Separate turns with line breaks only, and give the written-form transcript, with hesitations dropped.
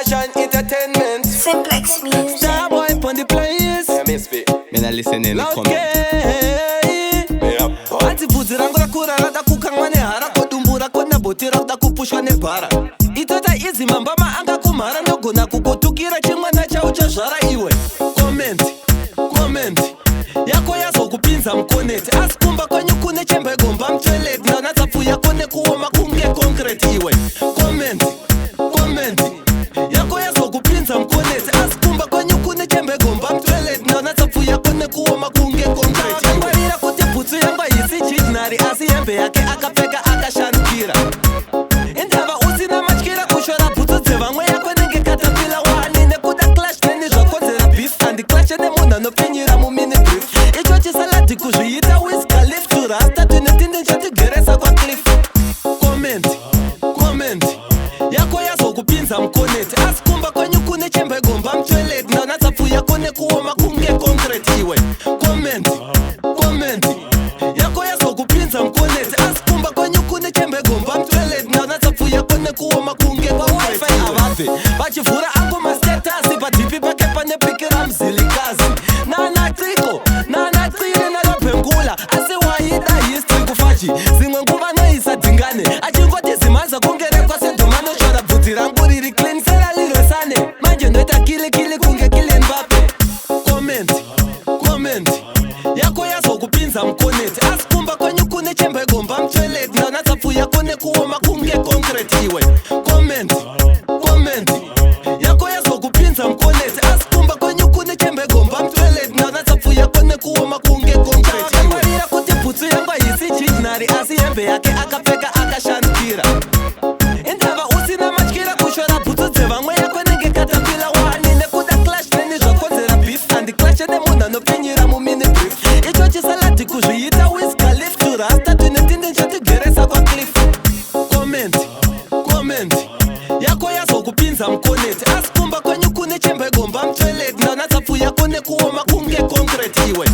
Passion Entertainment.
Simplex Music.
Star boy on the place.
Yeah, misfit. Me not listen in the comment.
Anti budzi rangu rakura rada kukangwa nehara kodumbura kona boti rada kupushwa nebhara. Itota izi mambama anga kumhara nogona kukotukira chimwana chau chazvara iwe. Comment yako yazokupinza mkoneti asi kumba kwenyu kune chembe gomba mtoilet ndana tsapfuya kone kuoma kunge concrete iwe. Comment yako yazokupinza mkoneti asi kumba kwenyu kune chembe gomba mtoilet ndana tsapfuya kone kuoma kunge concrete iwe. Ngwarira kuti bhutsu yangu haisi jidinari asi hembe yake akapfeka akashandukira. Indava usina matyira kushora bhutsu dzevamwe yako nenge katapila wani nekuda clash neni zvakonzera beef handiclashe nemunhu anopfinyira mumini brief. Icho chisaladi kuzviita whisker lift to rasta tunetinde chatigeresa kwa cliff. Comment yako yazokupinza mkoneti asi kumba kwenyu kune chembe gomba mtoilet ndana tsapfuya kone kuoma kunge concrete iwe. Comment yako yazokupinza mkoneti asi kumba kwenyu kune chembe gomba mtoilet ndana tsapfuya kone kuoma kunge concrete avabve vachivhura angu mastatasi padhipi pake pane pikira mzilikazi nanatsire nalobhengula asi waida history kufachi zimwe nguva noisa dhingane achingoti zimanza kungerekwa sedomanoshora bvudzi rangu riri clean sera lirwesane manje ndoita kilikili kunge Kylian Mbappe. Comment yako yazokupinza mkoneti asi kumba kwenyu kune chembe gomba mtoilet ndana tsapfuya kone kuoma kunge concrete iwe. Comment yako yazokupinza mkoneti asi kumba kwenyu kune chembe gomba mtoilet ndana tsapfuya kone kuoma kunge concrete iwe. Ngwarira kuti bhutsu yangu haisi jidinari asi hembe yake akapfeka akashandukira. Indava usina matyira kushora bhutsu dzevamwe yako nenge katapila wani nekuda clash neni zvakonzera beef handiclashe nemunhu anopfinyira mumini brief. Icho chisaladi kuzviita whisker lift to rasta tunetinde chatigeresa kwa cliff. Comment yako yazokupinza mkoneti asi kumba kwenyu kune chembe gomba mtoilet ndana tsapfuya kone kuoma kunge concrete iwe.